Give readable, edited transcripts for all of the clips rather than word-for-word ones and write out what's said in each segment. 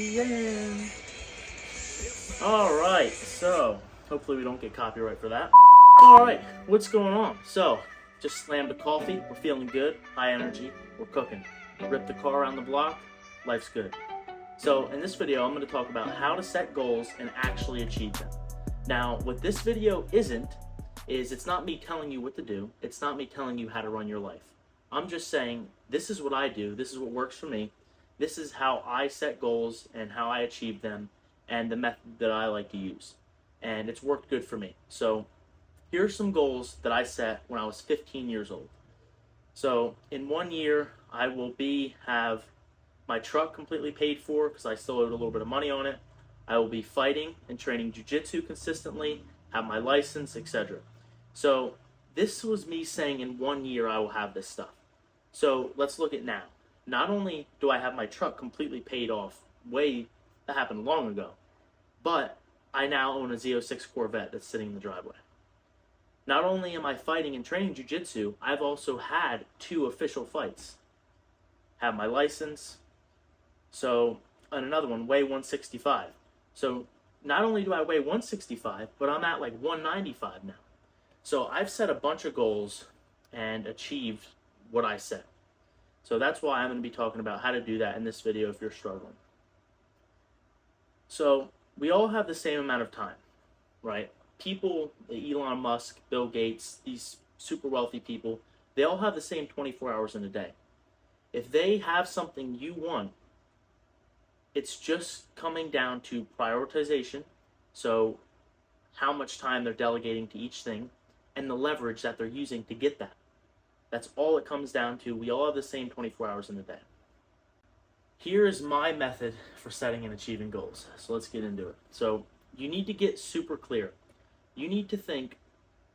Yeah. Alright, so hopefully we don't get copyright for that. Alright, what's going on? So, just slammed a coffee, we're feeling good, high energy, we're cooking. Ripped the car around the block, life's good. So, in this video, I'm going to talk about how to set goals and actually achieve them. Now, what this video isn't, is it's not me telling you what to do, it's not me telling you how to run your life. I'm just saying, this is what I do, this is what works for me, this is how I set goals and how I achieve them, and the method that I like to use. And it's worked good for me. So, here's some goals that I set when I was 15 years old. So, in 1 year, I will have my truck completely paid for because I still owed a little bit of money on it. I will be fighting and training jiu-jitsu consistently, have my license, etc. So this was me saying in 1 year I will have this stuff. So let's look at now. Not only do I have my truck completely paid off, that happened long ago, but I now own a Z06 Corvette that's sitting in the driveway. Not only am I fighting and training jiu-jitsu, I've also had 2 official fights. Have my license. So, and another one, weigh 165. So, not only do I weigh 165, but I'm at like 195 now. So, I've set a bunch of goals and achieved what I set. So, that's why I'm going to be talking about how to do that in this video if you're struggling. So, we all have the same amount of time, right? People, Elon Musk, Bill Gates, these super wealthy people, they all have the same 24 hours in a day. If they have something you want, it's just coming down to prioritization, so how much time they're delegating to each thing, and the leverage that they're using to get that. That's all it comes down to. We all have the same 24 hours in a day. Here is my method for setting and achieving goals. So let's get into it. So you need to get super clear. You need to think,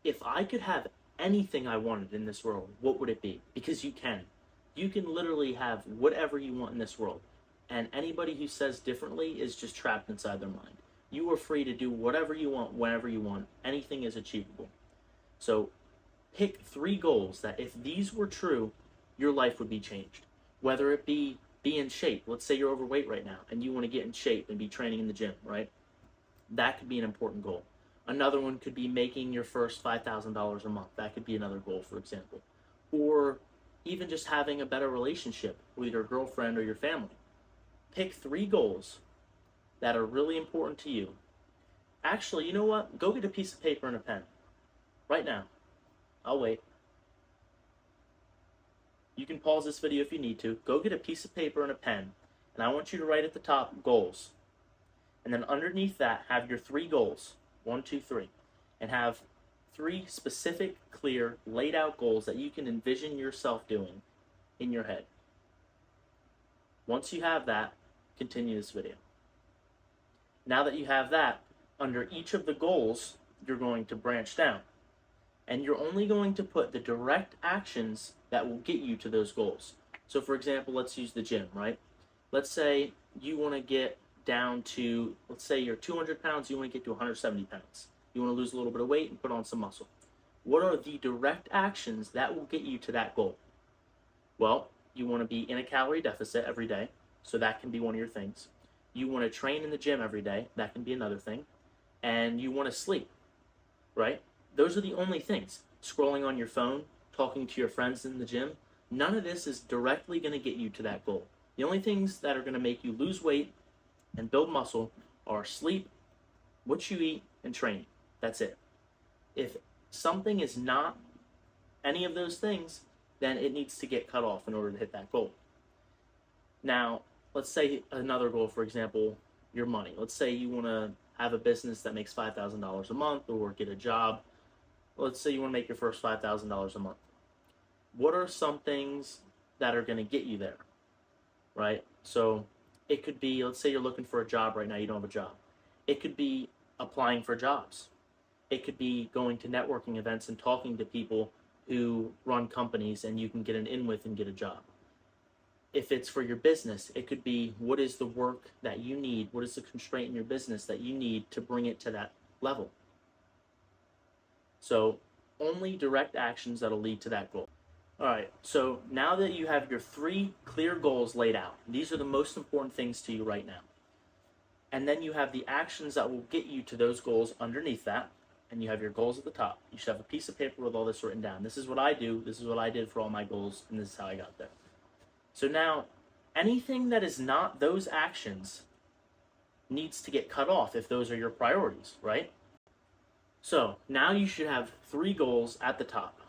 if I could have anything I wanted in this world, what would it be? Because you can. You can literally have whatever you want in this world. And anybody who says differently is just trapped inside their mind. You are free to do whatever you want, whenever you want. Anything is achievable. So pick 3 goals that if these were true, your life would be changed. Whether it be in shape. Let's say you're overweight right now and you want to get in shape and be training in the gym, right? That could be an important goal. Another one could be making your first $5,000 a month. That could be another goal, for example. Or even just having a better relationship with your girlfriend or your family. Pick 3 goals that are really important to you. Actually, you know what? Go get a piece of paper and a pen. Right now. I'll wait. You can pause this video if you need to. Go get a piece of paper and a pen. And I want you to write at the top, goals. And then underneath that, have your 3 goals. 1, 2, 3. And have 3 specific, clear, laid out goals that you can envision yourself doing in your head. Once you have that, continue this video. Now that you have that, under each of the goals, you're going to branch down. And you're only going to put the direct actions that will get you to those goals. So for example, let's use the gym, right? Let's say you want to get down to, let's say you're 200 pounds, you want to get to 170 pounds. You want to lose a little bit of weight and put on some muscle. What are the direct actions that will get you to that goal? Well, you want to be in a calorie deficit every day, so that can be one of your things. You want to train in the gym every day, that can be another thing. And you want to sleep, right? Those are the only things. Scrolling on your phone, talking to your friends in the gym, none of this is directly going to get you to that goal. The only things that are going to make you lose weight and build muscle are sleep, what you eat, and training. That's it. If something is not any of those things, then it needs to get cut off in order to hit that goal. Now, let's say another goal, for example, your money. Let's say you want to have a business that makes $5,000 a month or get a job. Let's say you want to make your first $5,000 a month. What are some things that are going to get you there, right? So it could be, let's say you're looking for a job right now, you don't have a job. It could be applying for jobs. It could be going to networking events and talking to people who run companies and you can get an in with and get a job. If it's for your business, it could be, what is the work that you need? What is the constraint in your business that you need to bring it to that level? So only direct actions that'll lead to that goal. All right, so now that you have your 3 clear goals laid out, these are the most important things to you right now. And then you have the actions that will get you to those goals underneath that, and you have your goals at the top. You should have a piece of paper with all this written down. This is what I do, this is what I did for all my goals, and this is how I got there. So now, anything that is not those actions needs to get cut off if those are your priorities, right? So now you should have 3 goals at the top.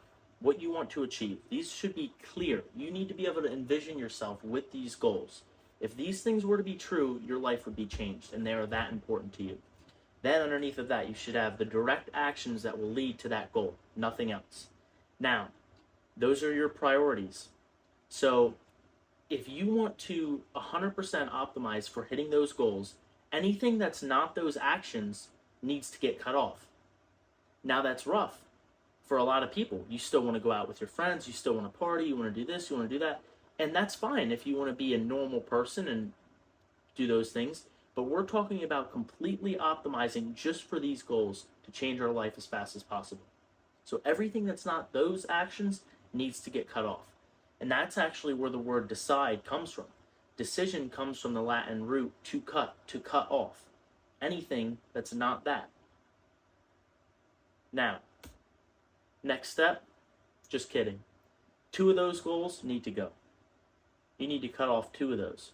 What you want to achieve. These should be clear. You need to be able to envision yourself with these goals. If these things were to be true, your life would be changed, and they are that important to you. Then underneath of that, you should have the direct actions that will lead to that goal, nothing else. Now, those are your priorities. So if you want to 100% optimize for hitting those goals, anything that's not those actions needs to get cut off. Now that's rough for a lot of people. You still want to go out with your friends, you still want to party, you want to do this, you want to do that. And that's fine if you want to be a normal person and do those things. But we're talking about completely optimizing just for these goals to change our life as fast as possible. So everything that's not those actions needs to get cut off. And that's actually where the word decide comes from. Decision comes from the Latin root to cut off. Anything that's not that. Now, next step, just kidding. 2 of those goals need to go. You need to cut off 2 of those.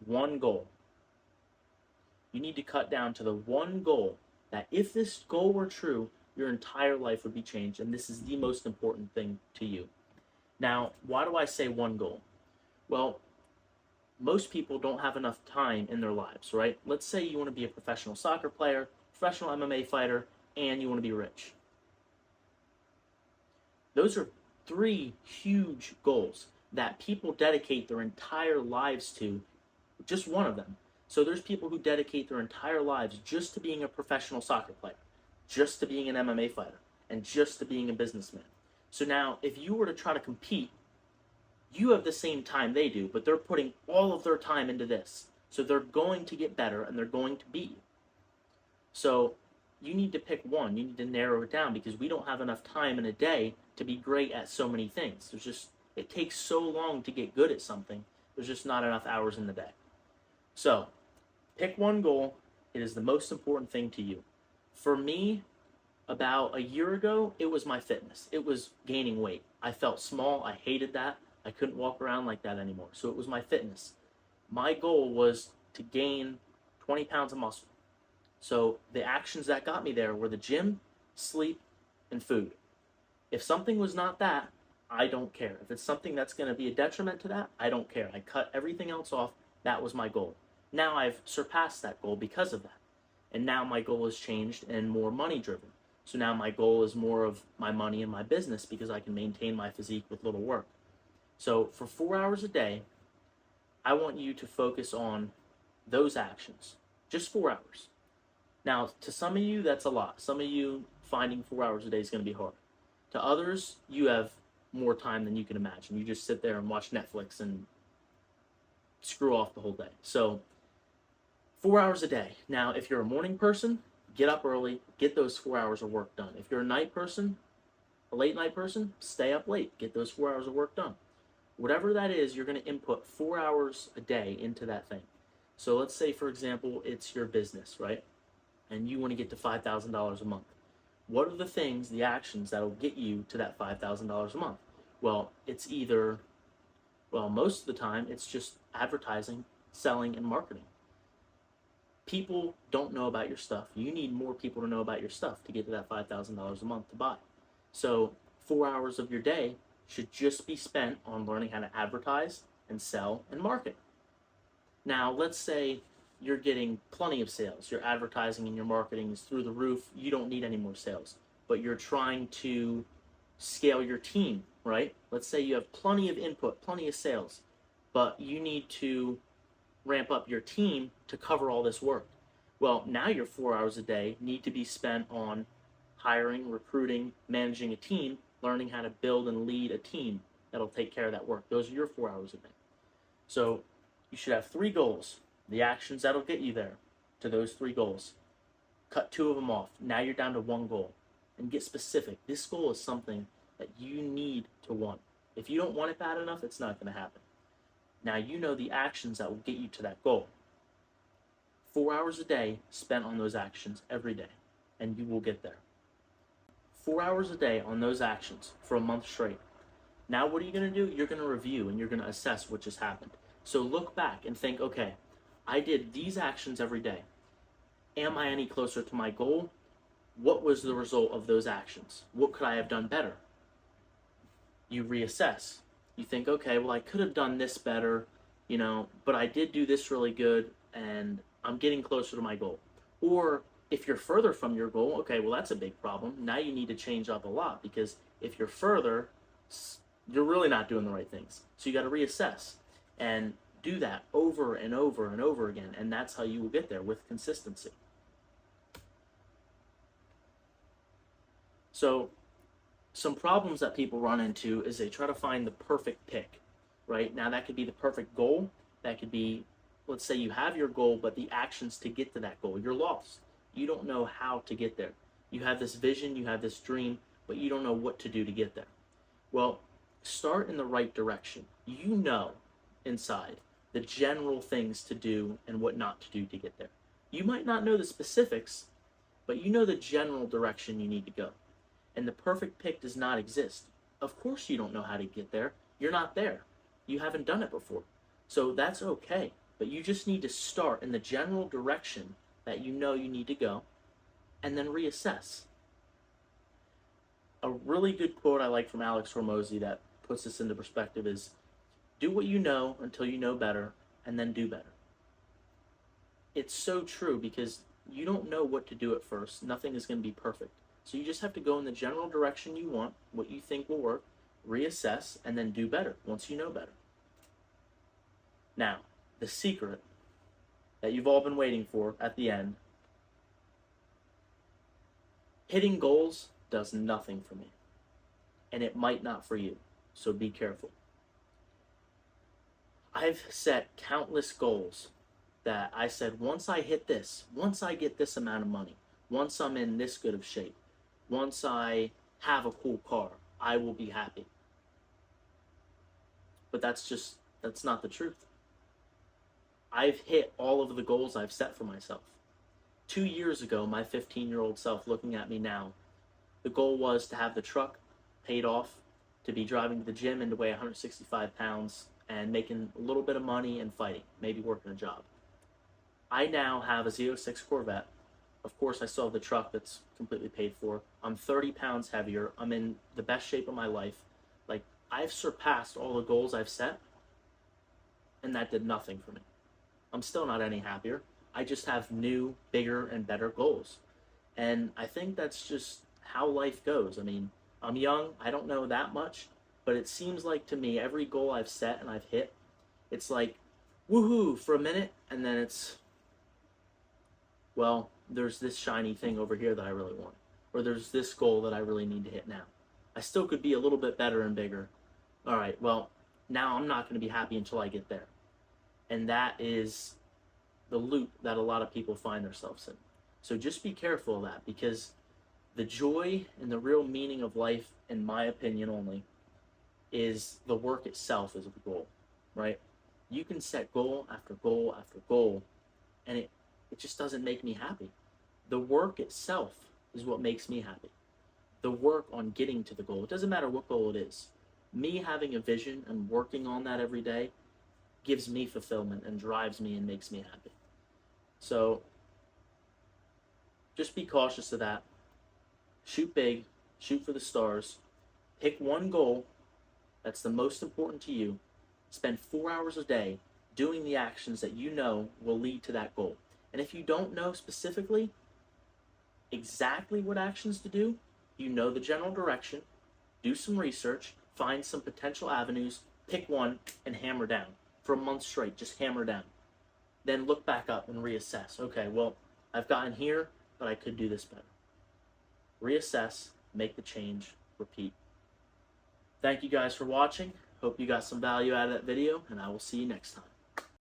1 goal. You need to cut down to the 1 goal that if this goal were true, your entire life would be changed, and this is the most important thing to you. Now, why do I say 1 goal? Well, most people don't have enough time in their lives, right? Let's say you want to be a professional soccer player, professional MMA fighter, and you want to be rich. Those are 3 huge goals that people dedicate their entire lives to, just one of them. So there's people who dedicate their entire lives just to being a professional soccer player, just to being an MMA fighter, and just to being a businessman. So now, if you were to try to compete, you have the same time they do, but they're putting all of their time into this. So they're going to get better, and they're going to beat you. So you need to pick one. You need to narrow it down, because we don't have enough time in a day to be great at so many things. It takes so long to get good at something. There's just not enough hours in the day. So pick 1 goal. It is the most important thing to you. For me, about a year ago, it was my fitness. It was gaining weight. I felt small. I hated that. I couldn't walk around like that anymore. So it was my fitness. My goal was to gain 20 pounds of muscle. So the actions that got me there were the gym, sleep, and food. If something was not that, I don't care. If it's something that's going to be a detriment to that, I don't care. I cut everything else off. That was my goal. Now I've surpassed that goal because of that. And now my goal has changed and more money driven. So now my goal is more of my money and my business, because I can maintain my physique with little work. So for 4 hours a day, I want you to focus on those actions. Just 4 hours. Now, to some of you, that's a lot. Some of you, finding 4 hours a day is going to be hard. To others, you have more time than you can imagine. You just sit there and watch Netflix and screw off the whole day. So 4 hours a day. Now, if you're a morning person, get up early, get those 4 hours of work done. If you're a night person, a late night person, stay up late, get those 4 hours of work done. Whatever that is, you're going to input 4 hours a day into that thing. So let's say, for example, it's your business, right? And you want to get to $5,000 a month. What are the things, the actions that will get you to that $5,000 a month? Well, most of the time, it's just advertising, selling, and marketing. People don't know about your stuff. You need more people to know about your stuff to get to that $5,000 a month to buy. So 4 hours of your day should just be spent on learning how to advertise and sell and market. Now, let's say you're getting plenty of sales. Your advertising and your marketing is through the roof. You don't need any more sales, but you're trying to scale your team, right? Let's say you have plenty of input, plenty of sales, but you need to ramp up your team to cover all this work. Well, now your 4 hours a day need to be spent on hiring, recruiting, managing a team, learning how to build and lead a team that'll take care of that work. Those are your 4 hours a day. So you should have 3 goals. The actions that'll get you there to those 3 goals. Cut 2 of them off. Now you're down to 1 goal. And get specific. This goal is something that you need to want. If you don't want it bad enough, it's not going to happen. Now you know the actions that will get you to that goal. 4 hours a day spent on those actions every day, and you will get there. 4 hours a day on those actions for a month straight. Now what are you going to do? You're going to review and you're going to assess what just happened. So look back and think, okay, I did these actions every day. Am I any closer to my goal? What was the result of those actions? What could I have done better? You reassess. You think, okay, well, I could have done this better, but I did do this really good and I'm getting closer to my goal. Or if you're further from your goal, okay, well, that's a big problem. Now you need to change up a lot, because if you're further, you're really not doing the right things. So you got to reassess and do that over and over and over again. And that's how you will get there, with consistency. So some problems that people run into is they try to find the perfect pick, right? Now that could be the perfect goal. That could be, let's say you have your goal, but the actions to get to that goal, you're lost. You don't know how to get there. You have this vision, you have this dream, but you don't know what to do to get there. Well, start in the right direction. You know inside the general things to do and what not to do to get there. You might not know the specifics, but you know the general direction you need to go. And the perfect pick does not exist. Of course you don't know how to get there. You're not there. You haven't done it before. So that's okay. But you just need to start in the general direction that you know you need to go, and then reassess. A really good quote I like from Alex Hormozi that puts this into perspective is, do what you know until you know better, and then do better. It's so true, because you don't know what to do at first. Nothing is going to be perfect. So you just have to go in the general direction you want, what you think will work, reassess, and then do better once you know better. Now, the secret that you've all been waiting for at the end. Hitting goals does nothing for me, and it might not for you, so be careful. I've set countless goals that I said, once I hit this, once I get this amount of money, once I'm in this good of shape, once I have a cool car, I will be happy. But that's not the truth. I've hit all of the goals I've set for myself. 2 years ago, my 15-year-old self looking at me now, the goal was to have the truck paid off, to be driving to the gym and to weigh 165 pounds and making a little bit of money and fighting, maybe working a job. I now have a Z06 Corvette. Of course, I still have the truck that's completely paid for. I'm 30 pounds heavier. I'm in the best shape of my life. Like, I've surpassed all the goals I've set, and that did nothing for me. I'm still not any happier. I just have new, bigger, and better goals. And I think that's just how life goes. I mean, I'm young, I don't know that much, but it seems like to me, every goal I've set and I've hit, it's like, woohoo, for a minute, and then it's, well, there's this shiny thing over here that I really want, or there's this goal that I really need to hit now. I still could be a little bit better and bigger. All right, well, now I'm not going to be happy until I get there. And that is the loop that a lot of people find themselves in. So just be careful of that, because the joy and the real meaning of life, in my opinion only, is the work itself is the goal, right? You can set goal after goal after goal, and it just doesn't make me happy. The work itself is what makes me happy. The work on getting to the goal. It doesn't matter what goal it is. Me having a vision and working on that every day gives me fulfillment and drives me and makes me happy. So just be cautious of that. Shoot big, shoot for the stars. Pick one goal that's the most important to you. Spend 4 hours a day doing the actions that you know will lead to that goal. And if you don't know specifically exactly what actions to do, you know the general direction, do some research, find some potential avenues, pick one, and hammer down. For a month straight, just hammer down. Then look back up and reassess. Okay, well, I've gotten here, but I could do this better. Reassess, make the change, repeat. Thank you guys for watching. Hope you got some value out of that video, and I will see you next time.